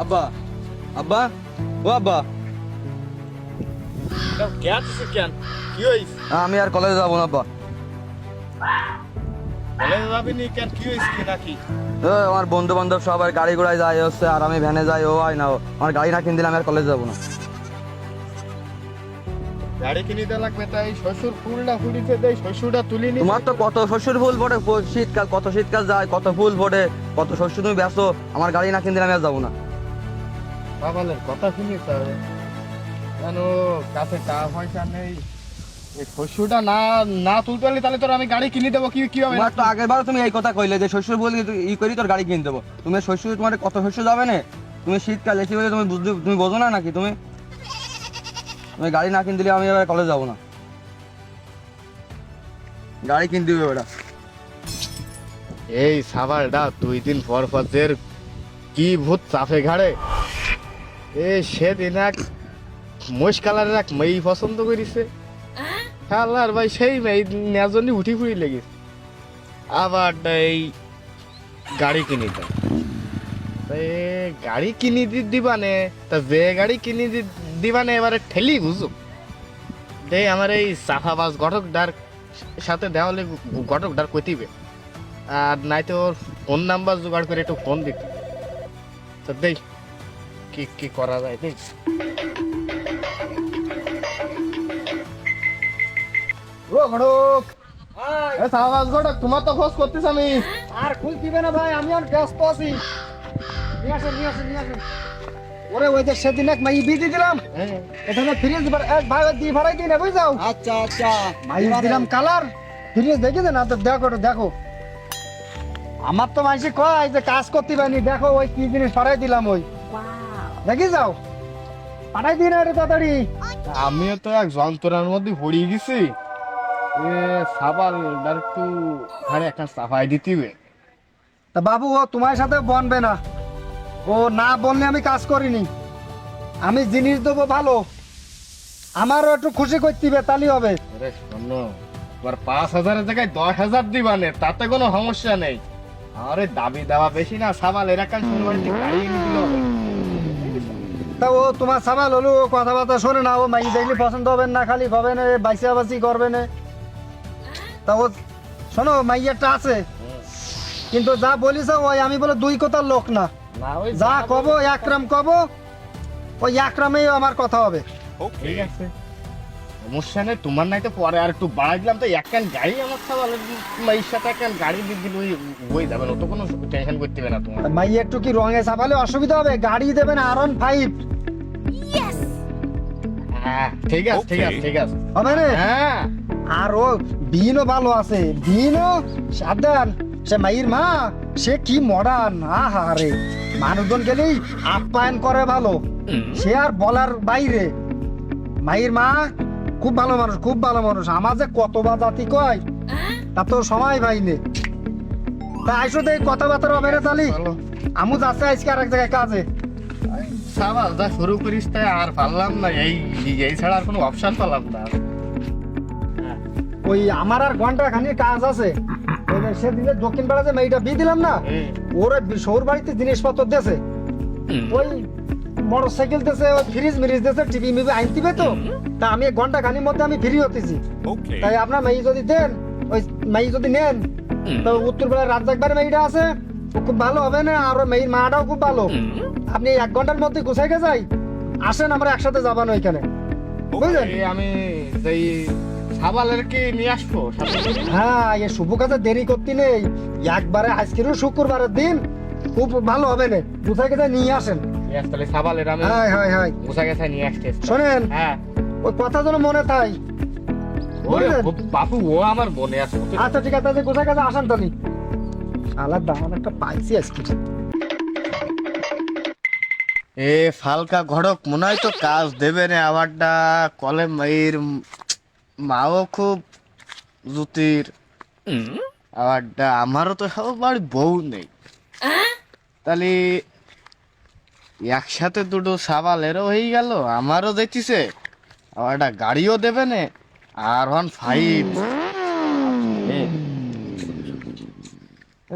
আব্বা আব্বা ও আব্বা, কি হইছে? আমি আর কলেজে যাবো না আব্বা। কলেজে যাবি নি কেন? কি হইছে কি নাকি? আমার বন্ধু বান্ধব সবাই গাড়ি ঘোড়ায় যায় হচ্ছে, আর আমি ভ্যানে যাই, ও হয় না। আমার গাড়ি না কিনে দিলে আমি আর কলেজে যাবো না। গাড়ি কিনিতে লাগবে তাই শ্বশুর ফুলটা ফুলিতে দেয়, শ্বশুরটা তুলিনি। তোমার তো কত শ্বশুর ফুল ফোটে, শীতকাল কত শীতকাল যায়, কত ফুল ফোটে, কত শস্য তুমি ব্যস্ত। আমার গাড়ি না কিনে দিলে আমি আর যাবো না। বাবালের কথা শুনিতে হবে কেন? কাছে টাকা পয়সা নেই, এই শ্বশুরটা না না তুলতে পারলে তাহলে তোর আমি গাড়ি কিনে দেবো। কি হবে? তোমার তো আগের বার তুমি এই কথা কইলে যে শ্বশুর বলি ই করি তোর গাড়ি কিনে দেবো। তুমি শ্বশুর তোমার কত শস্য যাবে না। তুমি শীতকাল এসে বলে তুমি বুঝতে, তুমি বোঝো না নাকি? তুমি তুমি গাড়ি না কিনে দিলে আমি এবার কলেজ যাবো না। গাড়ি কিনে দিবে ওটা। এই সাবালটা 2 দিন পর পর দের কি ভূত চাপে ঘাড়ে। সেদিন এক মোষ কালারের এক মেয়ে পছন্দ করিছে। আল্লাহর ভাই সেই মেয়ে নেওয়ার জন্য উঠি ফুটি লেগেছে। আবার এই গাড়ি কিনে দেয়। গাড়ি কিনে দিবানে তা যে গাড়ি কিনে দিবানে এবারে ঠেলি বুঝো দে আমার এই সাফাবাজ ঘটকদার সাথে দেওয়ালে ঘটকদার কইতিবে, আর নাই তো ওর ফোন নাম্বার জোগাড় করে একটু ফোন দিতে। তো দেই কি কি করা যায় দেই। ও ঘটক, এ সাফাবাজ ঘটক, তোমার তো খোঁজ করতেছ আমি। আর খুঁজ দিবে না ভাই, আমি আর ব্যস্ত আছি। নিয়ে আসেন নিয়ে আসেন নিয়ে আসেন। ওরে ওই যে সেদিন এক মাই বিদি দিলাম, হ্যাঁ এখানে ফ্রিজ এক ভাই দিয়ে ভাড়াই দিই না বুঝাও। আচ্ছা আচ্ছা, মাই দিলাম কালার, ফ্রিজ দেখি না তো দেখো দেখো। আমার তো মাইসি কয় যে কাজ করতে পারিনি, দেখো ওই কি জিনিস ভাড়াই দিলাম, ওই দেখি যাও পাঠাই দিই না রে তাড়াতাড়ি। আমিও তো এক যন্ত্রণার মধ্যে পড়িয়ে গেছি। সাবাল একটু ঘাড়ে একটা সাফাই দিতে হবে। তা বাবু ও তোমার সাথে বনবে না, ও না বললে আমি কাজ করিনি। আমি জিনিস দেবো ভালো, আমারও একটু খুশি করতে হবে, তাহলেই হবে। আরে শোনো, তোমার 5,000-এর জায়গায় 10,000 দিবানে, তাতে কোনো সমস্যা নেই। আরে দাবি দেওয়া বেশি না, সাবাল এরকম শুনবাড়িতে গাড়ি এনে দিল হবে। তা ও তোমার সামাল হলো, ও কথাবার্তা শোনে না, ও মাই দেখলে পছন্দ হবে না, খালি হবে না বাইসাবাসি করবে না। তা ও শোনো, মাইয়ারটা আছে, কিন্তু যা বলিস ওই আমি বলে দুই কথার লোক না। না ওই যা কব একরাম কব, ওই একরামেই আমার কথা হবে। ঠিক আছে, সমস্যা নেই। তোমার নাই তো পরে আর একটু বাড়াই দিলাম, তো একখান গাড়ি আমার সাবালের মাইয়ের সাথে একখান গাড়ি দিয়ে দিল হয়ে যাবে, ও তো কোনো টেনশন করতে হবে না তোমার। মাইয়া একটু কি রঙে সাফালে অসুবিধা হবে? গাড়ি দেবেন R15 হ্যাঁ ঠিক আছে ঠিক আছে ঠিক আছে, হবে না? হ্যাঁ আর ও বিনও ভালো আছে, বিনও সাবধান। সে মাইয়ের মা, সে কি মডার্ন, আহা রে, মানুষজন গেলেই আপ্যায়ন করে ভালো, সে আর বলার বাইরে। মাইয়ের মা খুব ভালো মানুষ, খুব ভালো মানুষ। আমার যে কতবার জাতি কয় তা তো সময় পাইনি। তা আইসো দেখ কথাবার্তা হবে না তালি। চলো। আমু যাচ্ছে আজকে আর এক জায়গায় কাজে। সাবাল যা শুরু করিস তাই আর পারলাম না, এই ছাড়া আর কোনো অপশন পেলাম না। ওই আমার আর ঘন্টা খানি কাজ আছে। ওই যে সেদিনে দক্ষিণ পাড়া যে মেয়েটা বিয়ে দিলাম না, ওরা শহর বাড়িতে জিনিসপত্র দেছে, ওই মোটর সাইকেল দেছে, ওই ফ্রিজ মিরিজ দেছে, টিভি মিভি আনতিবে তো। তা আমি 1 ঘন্টা খানির মধ্যে আমি ফ্রি হতেছি। তাই আপনার মেয়ে যদি দেন, ওই মেয়ে যদি নেন, তো উত্তর বেলায় রাজ্জাকবার মেয়েটা আছে, ও খুব ভালো হবে না, আর ওর মেয়ের মাটাও খুব ভালো। আপনি 1 ঘন্টার মধ্যে গুছাই গে যাই, আসেন আমরা একসাথে যাবান ওইখানে, বুঝলেন? আমি সেই সাবালের কি নিয়ে আসবো সাথে করে? হ্যাঁ, এই শুভ কাজে দেরি করতে নেই, একবারে আজকেরও শুক্রবারের দিন খুব ভালো হবে না, গুছাই গে নিয়ে আসেন। নিয়ে আসতে তাহলে সাবালের আমি হাই হাই হাই, মুসা গেছে নিয়ে আসতে। শোনেন হ্যাঁ ওই কথা যেন মনে থাই, ওরে বুঝলেন? বাপু, ও আমার মনে আছে। ও তো- আচ্ছা ঠিক আছে, গুছাই গেছে আসেন তাহলে। আলাদা দাম একটা পাইছি আজকে। এ ফালকা ঘড়ক মনে হয় তো কাজ দেবে না আমারটা। কলে মায়ের মাও খুব জুতির, আমারটা আমারও তো সব বাড়ি বউ নেই, তাহলে একসাথে দুটো সাবালেরও হয়ে গেল, আমারও দেখতেছে, আবার একটা গাড়িও দেবে না, R15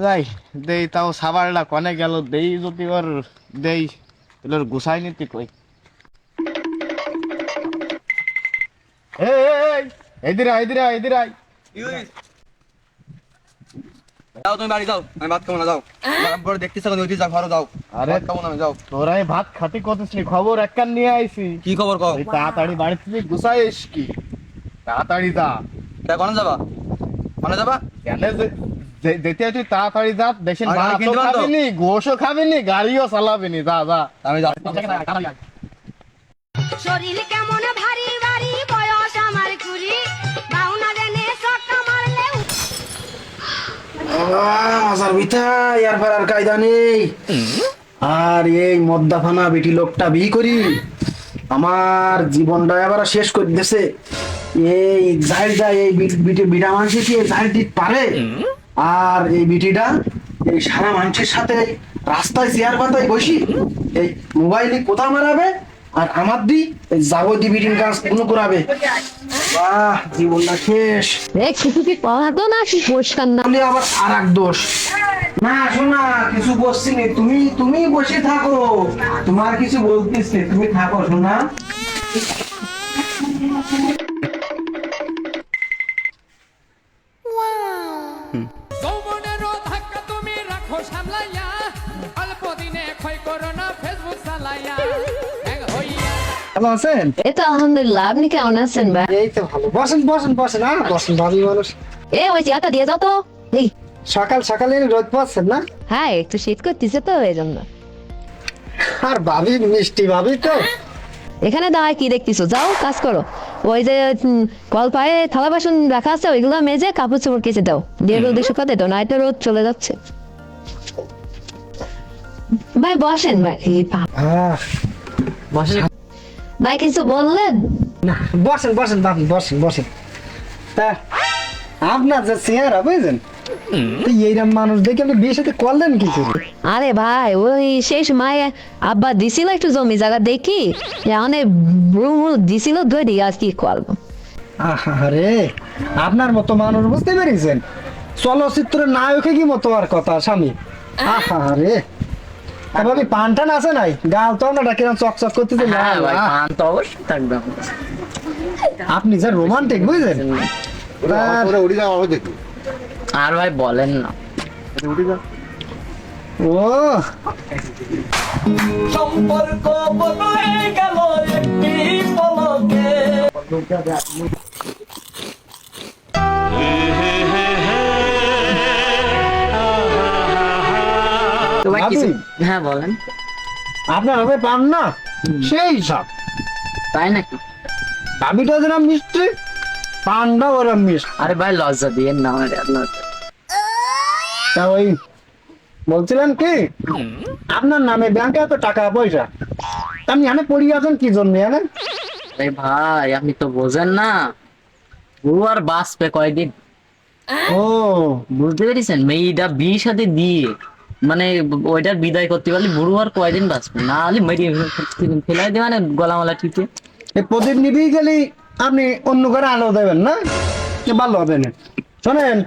যাই দেই। তাও সাবালটা কনে গেল দেই, যদি ওর দেই তাহলে ওর গুছাই নিতে কই এদিরা যাও তুমি বাড়ি যাও, আমি ভাত খাবো না, যাও। পরে দেখতেছ নদী যাও, ঘরে যাও। আরে ভাত খাবো না আমি, যাও। তোরাই ভাত খাতে কতছিলি খবর একখান নিয়ে আইছি কি খবর কও? এই তাড়াতাড়ি বাড়ি থেকে গুছাইস কি তাড়াতাড়ি যা তা কোনে যাবা? কোনে যাবা? কেন যেতে তুই তাড়াতাড়ি যা দেশের আর গাড়ি ভাতও কিনতে পারতো? খাবিনি গোশও খাবিনি গাড়িও চালাবিনি যা যা আমি যাও। শরীর কেমন ভারী ভারী বয়স আমার কুড়ি বাউনা দেনে সক্কা মারলে মাজার বিথা ইয়ার পর আর কায়দা নেই। আর এই মদ্দাফানা বেটি লোকটা বিয়ে করি আমার জীবনটা এবার শেষ করে দিতেছে। এই জাহিরটা এই বিটা মানুষের কি জাহির দিতে পারে? আর এই বিটিটা এই সারা মানুষের সাথে রাস্তায় চেয়ার পাতায় বসি এই মোবাইলে কোথা মারাবে আর আমার দি এই যাবতীয় বিটির কাজ কোনো করাবে। বাহ, জীবনটা শেষ। কিছু কি পড়াতো না কি পরিষ্কার না তাহলে আবার আর এক দোষ না। শোনা কিছু বলছি নি, তুমি বসে থাকো, তোমার কিছু বলতেছি, তুমি থাকো শোনা। যৌবনেরও ধাক্কা তুমি রাখো সামলাইয়া অল্প দিনে ক্ষয় করো না ফেসবুক চালাইয়া এক হইয়া ভালো আছেন? এই তো আলহামদুলিল্লাহ। আপনি কেমন আছেন ভাই? এই তো ভালো। বসেন বসেন বসেন, আর বসেন, ভাবি মানুষ। ওই চেয়ারটা দিয়ে যাও তো। এই সকাল সকালে রোদ পাচ্ছেন না? হ্যাঁ, একটু শীত করতেছে তো এই জন্য। আর ভাবি মিষ্টি ভাবি তো। এখানে দাঁড়ায় কি দেখতেছো? যাও কাজ করো। ওই যে কল পায়ে থালা বাসন রাখা আছে ওইগুলো মেজে কাপড় চোপড় কেচে দাও, দিয়ে রোদে শুকাতে দাও, না এটা রোদ চলে যাচ্ছে। ভাই বসেন ভাই। বসেন ভাই কিছু বললেন? না, বসেন বসেন ভাবি, বসেন বসেন। তা আপনার যে চেহারা বুঝলেন, এইরকম মানুষ দেখে আপনি বিয়ের সাথে করলেন কি করে? আরে ভাই ওই সেই সময় আব্বা দিছিল একটু জমি জায়গা দেখি, অনেক দিছিল ধরে আর কি করবো। আরে আপনার মতো মানুষ বুঝতে পেরেছেন, চলচ্চিত্রের নায়কে কি মতো আর কথা স্বামী। আরে ভাবি পান টান আছে নাই? গাল তো না কিরম চকচক করতেছে। আপনি যে রোমান্টিক বুঝলেন। আর ভাই বলেন না। ও সম্পর্ক বদলে গেল একটি পলকে তো ভাই ভাবি, কিছু- হ্যাঁ বলেন। আপনার হবে পান না সেই সব। তাই নাকি? ভাবিটা যেরকম মিষ্টি, পানটা ওরম মিষ্টি। আরে ভাই লজ্জা দিয়ে না আমার আপনার। তা ওই বলছিলেন কি, আপনার নামে ব্যাংকে এত টাকা পয়সা, তা আপনি এখানে পড়ি আছেন কি জন্য জানেন? আরে ভাই আপনি তো বোঝেন না, ও আর বাঁচবে কয়দিন ও বুঝতে পেরেছেন? মেয়েটা বিয়ে সাথে দিয়ে মানে ওইটার বিদায় করতে পারলে বুড়ো আর কয়দিন বাঁচবে, না হলে মেরিয়ে ফেলাই দেবে মানে গলামালা ঠিকে। এই প্রদীপ নিবেই গেলেই আপনি অন্য করে আলো দেবেন না, যে ভালো হবে না। শোনেন,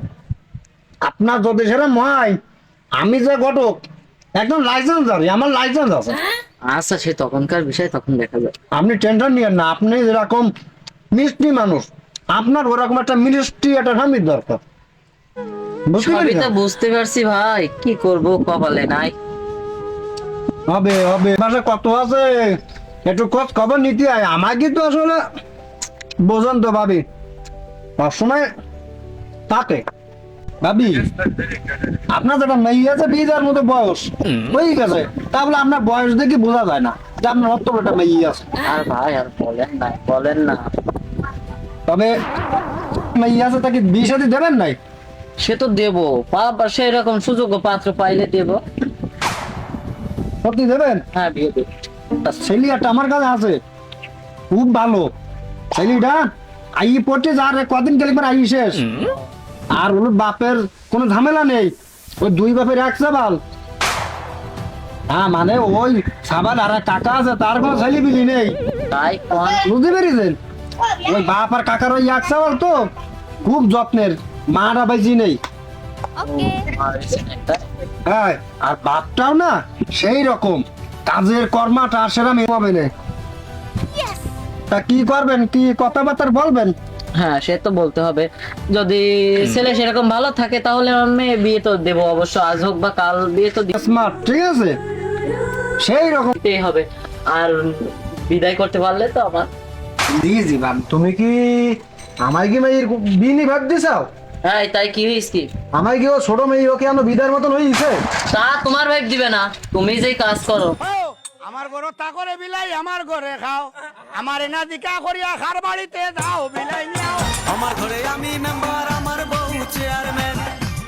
আপনার যদি সেরকম হয়, আমি যে ঘটক একদম লাইসেন্স যাবে, আমার লাইসেন্স আছে। আচ্ছা সে তখনকার বিষয় তখন দেখা যাবে। আপনি টেনশন নিয়েন না, আপনি যেরকম মিষ্টি মানুষ, আপনার ওরকম একটা মিষ্টি একটা স্বামীর দরকার। বুঝতে সবই তো পেরেছেন? বুঝতে পারছি ভাই, কি করব কপালে নাই। হবে হবে, মাসে কত আছে একটু খোঁজ খবর নিতে হয়। আমার কিন্তু আসলে বোঝেন তো ভাবি, সবসময় থাকে। ভাবি আপনার যেটা মেয়ে আছে বিয়ে দেওয়ার মতো বয়স হয়ে গেছে, তাহলে আপনার বয়স দেখে বোঝা যায় না যে আপনার অত একটা মেয়ে আছে। আর ভাই আর বলেন না। তবে মেয়ে আছে তাকে বিয়ে সাথে দেবেন নাই? সে তো দেবো, সেরকম সুযোগ পাত্র পাইলে দেবো। সত্যি দেবেন? হ্যাঁ বিয়ে দেবো। তা ছেলে একটা আমার কাছে আছে, খুব ভালো ছেলেটা। আই পড়তে যার কদিন গেলে পর আই শেষ, আর ওর বাপের কোনো ঝামেলা নেই, ওই দুই বাপের এক সাবাল। হ্যাঁ মানে ওই সাবাল আর এক কাকা আছে, তার কোনো ছেলে বিলি নেই। তাই কোন বুঝতে পেরেছেন? ওই বাপ আর কাকার ওই এক সাবাল তো, খুব যত্নের, মারা বাইজি নেই। হ্যাঁ, আর বাপটাও না সেই রকম, কাজের কর্মাটা সেরা মেয়ে হবে না। তা কি করবেন, কি কথাবার্তা বলবেন? হ্যাঁ সে তো বলতে হবে, যদি ছেলে সেরকম ভালো থাকে তাহলে আমি বিয়ে তো দেবো অবশ্য, আজ হোক বা কাল বিয়ে তো স্মার্ট, ঠিক আছে, সেই রকম দিতেই হবে। আর বিদায় করতে পারলে তো আমার দিয়ে দিবান। তুমি কি আমায় কি মেয়ের বিনি ভাগ দিছাও? হ্যাঁ তাই কি হয়েছে কি? আমায় কি ও ছোট মেয়ে ওকে আমরা বিদায়ের মতন হয়েছে? তা তোমার ভাই দিবে না, তুমি যেই কাজ করো। আমার ঘরে তা করে বিলাই আমার ঘরে খাও, আমার এনা দিকা করিয়া খার বাড়িতে দাও বিলাই নিও। আমার ঘরে আমি মেম্বার, আমার বউ চেয়ারম্যান,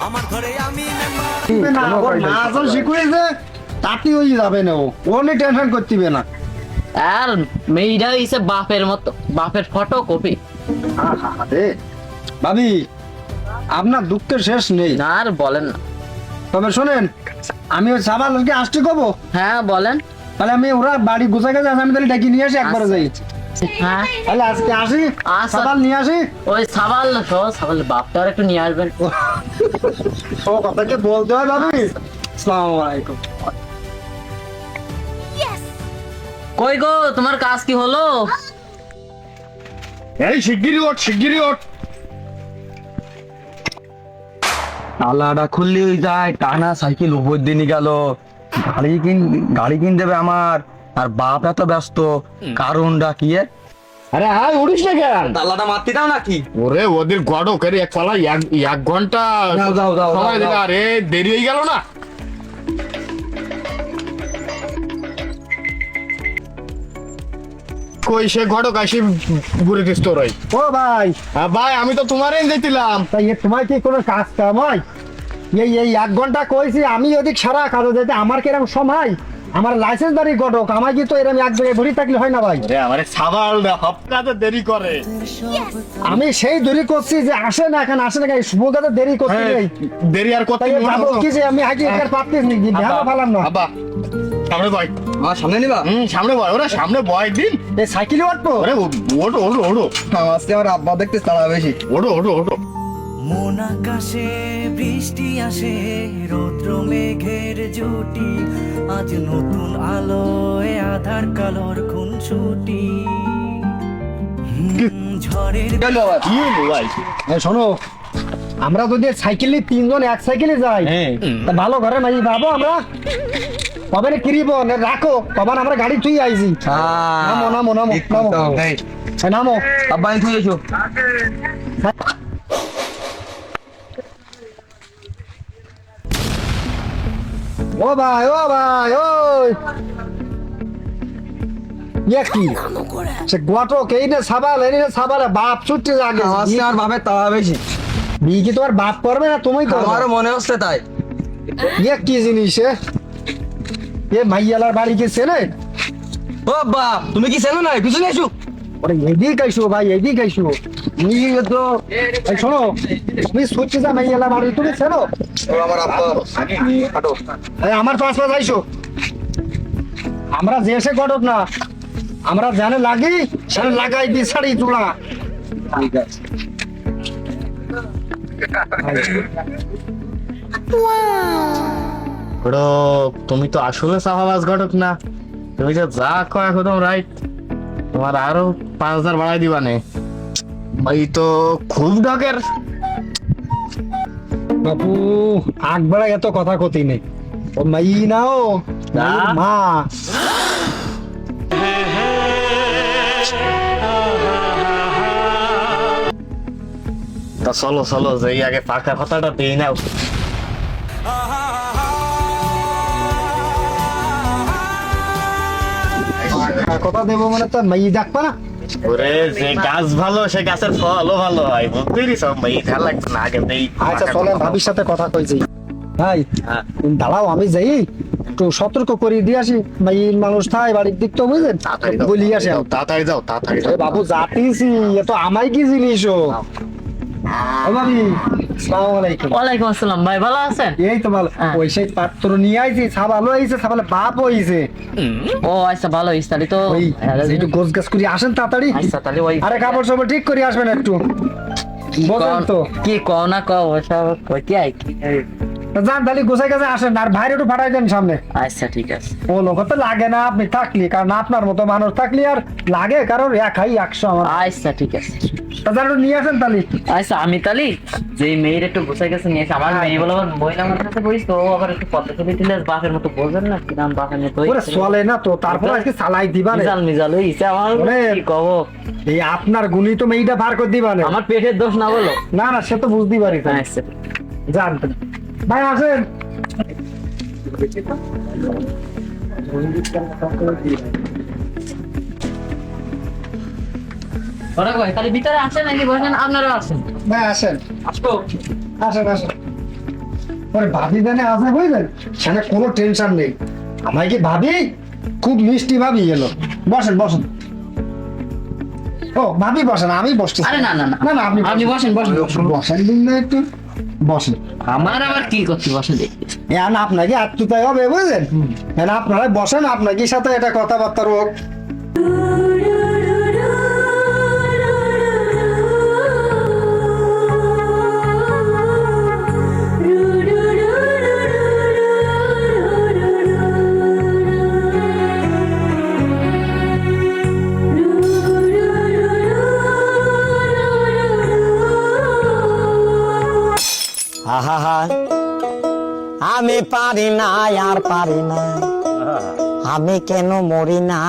আমার ঘরে আমি মেম্বার। না ওর নাচ শিখুয়েছে তাতে ওই যাবে না, ও নিয়ে টেনশন করতে না। আর মেয়েরা হইছে বাপের মতো, বাপের ফটো কপি। ভাবি আপনার দুঃখের শেষ নেই। না আর বলেন না। তবে শোনেন, আমি ওই সাবালকে আসতে কব, হ্যাঁ বলেন। তাহলে আমি ওরা বাড়ি গুছা গেছে, আমি তাহলে ডেকে নিয়ে আসি একবারে যাই। হ্যাঁ তাহলে আজকে আসি, আচ্ছা। সাবাল নিয়ে আসি। ওই সাবাল বাপটা আর একটু নিয়ে আসবেন। ও কথাকে বলতে হয় ভাবি। আসসালামু আলাইকুম। কই গো তোমার কাজ কি হলো? এই শিগগিরই ওঠ, শিগগিরই ওঠ। তালাটা খুললেই যায়, টানা সাইকেল উপর দিনই গেল। গাড়ি কিন দেবে আমার, আর বাপ এত ব্যস্ত, কারণটা কি এর? আরে হাই উড়িস না কেন? তালাটা মারতে দাও নাকি? ওরে ওদের গড়কের এক পালা এক ঘন্টা যাও, যাও, যাও, সময় যাও, দিলে, যাও। আরে দেরি হয়ে গেল না। কই সে ঘটক আসি ঘুরে দিস তোর ওই। ও ভাই, ভাই আমি তো তোমারই দিয়েছিলাম। তাই তোমার কি কোনো কাজ কাম হয়? এই 1 ঘন্টা কইছি আমি ওদিক সারা কাজে যেতে, আমার কিরকম সময়? আমার লাইসেন্স দাঁড়ি ঘটক, আমার কি তো এরকম এক জায়গায় ঘুরে থাকলে হয় না ভাই? আরে আমারে সাবাল হপ্তাতে দেরি করে। আমি সেই দেরি করছি যে আসে না, এখন আসে না কেন? সুবোধাতে দেরি করতে হ্যাঁ, নেই। দেরি আর কত? তাই যাবো কি যে আমি আগে একার পারতেছি নাকি? ভেলা ফালাম না। আব্বা সামনে বয়। আমার সামনে নিবা? সামনে বয়, ওরা সামনে বয় দিন। এই সাইকেলে উঠবো? ওরে ওটো ওটো ওটো আজকে আমার আব্বা দেখতে তাড়া বেশি। ওটো ওটো ওটো। মন আকাশে বৃষ্টি আসে, রৌদ্র মেঘের জুটি, আজ নতুন আলোয় আধার কালোর খুনসুটি। ঝড়ের গেল আবার। কি হলো ভাই? এই শোনো, আমরা যদি সাইকেলে 3 জন এক সাইকেলে যাই, তা ভালো ঘরে নাই বাবু আমরা কবে কিরিব না রাখো, কবার আমরা গাড়ি তুই আইছি। নামো নামো নামো নামো, এই নামো। আব্বা আমি তুই এসো। ও ভাই, ও ভাই, ওই ইয়ে কি সে গোটক এই না সাবাল, এই না সাবাল, বাপ ছুটতে লাগে। আজকে আমার বাপের তাড়া বেশি। বিয়ে কি তোমার বাপ করবে না তুমি করবে? আমারও মনে হচ্ছে তাই। ইয়ে কি জিনিস এ মাইয়ালার বাড়ি কি চেনে? ও বাপ, তুমি কি চেনো না? পিছনে এসো। ওরে এদিকে আইসো ভাই, এদিকে আইসো। তুমি তো এই শোনো, তুমি ছুটতে যা মাইয়ালার বাড়ি, তুমি চেনো? ও আমার আব্বা। হাঁটো। এই আমার পাশ আইসো। আমরা যে এসে গটক না, আমরা জানে লাগি সেটা লাগাই দি ছাড়ি তোলা। ঠিক আছে। ঘটক তুমি তো আসলে সাফাবাজ ঘটক না, তুমি যে যা কয় একদম রাইট। তোমার আরো 5000 বাড়াই দিবানে। ভাই তো খুব ঢকের। বাপু আকবরা এত কথা কতি নেই, ও মাই নাও মা। তা চলো চলো যে আগে পাকা কথাটা দিই নাও। কথা দেবো মানে তো মাই ডাকবা না? ওরে যে গাছ ভালো সে গাছের ফলও ভালো হয়, বুঝতেই সব ভাই ভালো লাগছে না আগে দেই। আচ্ছা চলেন ভাবির সাথে কথা কইছি। ভাই দাঁড়াও আমি যাই, একটু সতর্ক করে দিয়ে আসি। ভাই মানুষ থাই বাড়ির দিক তো বুঝলেন, বলি আসি। তাড়াতাড়ি যাও তাড়াতাড়ি এ বাবু জাতিছি, এ তো আমাই কি জিনিস ও। ও ভাবি, আসসালামু আলাইকুম। ওয়ালাইকুম আসসালাম ভাই, ভালো আছেন? এই তো ভালো। ওই সেই পাত্র নিয়ে আইছি, সাবালো আইছে, সাবালে বাপ হইছে। ও আচ্ছা ভালো হইছে, তাহলে তো ওই একটু গোছ গাছ করে আসেন তাড়াতাড়ি। আচ্ছা তাহলে ওই আরে কাপড় সাপড় ঠিক করে আসবেন একটু, বোঝেন তো। কি কও না কও, ওসব কইতে আই কি তা যান তাহলে গোছাই কাছে আসেন আর বাইরে একটু ফাটাই দেন সামনে। আচ্ছা ঠিক আছে। ও লোক তো লাগে না আপনি থাকলি, কারণ আপনার মতো মানুষ থাকলে আর লাগে কারণ একাই 100 আমার। আচ্ছা ঠিক আছে। তা যান একটু নিয়ে আসেন তাহলে। আচ্ছা আমি তাহলে যে মেয়ের একটু গোছাই কাছে নিয়ে এসে, আমার মেয়ে বলে আবার মহিলা আমার কাছে বলিস তো, ও আবার একটু পদ্ধতি দিলে বাপের মতো বোঝেন না, কি নাম বাপের মতো ওরে চলে না তো, তারপর আজকে চালাই দিবা না। মিজাল মিজাল হইছে আমার, ওরে- কি কব, এই আপনার গুণই তো মেয়েটা বার করে দিবা না। আমার পেটের দোষ না বলো। না না সে তো বুঝতেই পারি। আচ্ছা যান ভাই আসেন। ওরা কই তাহলে ভিতরে আসেন নাকি বসেন, আপনারা আসেন। ভাই আসেন আসবো। আসেন আসেন। ওরে ভাবি জানে আছে বুঝলেন, সেখানে কোনো টেনশন নেই। আমায় কি ভাবি খুব মিষ্টি ভাবি এলো। বসেন বসেন। ও ভাবি বসেন, আমি বসছি। আরে না না না না না আপনি আপনি বসেন বসেন। বসেন দিন না একটু বসেন। আমার আবার কি করতে বসে দেখি। এখন আপনাকে আত্মীয়তাই হবে বুঝলেন, এখন আপনারা বসেন, আপনাকে সাথে এটা কথাবার্তা হোক। আহা আমি পারি না আর পারি না, আমি কেন মরি না।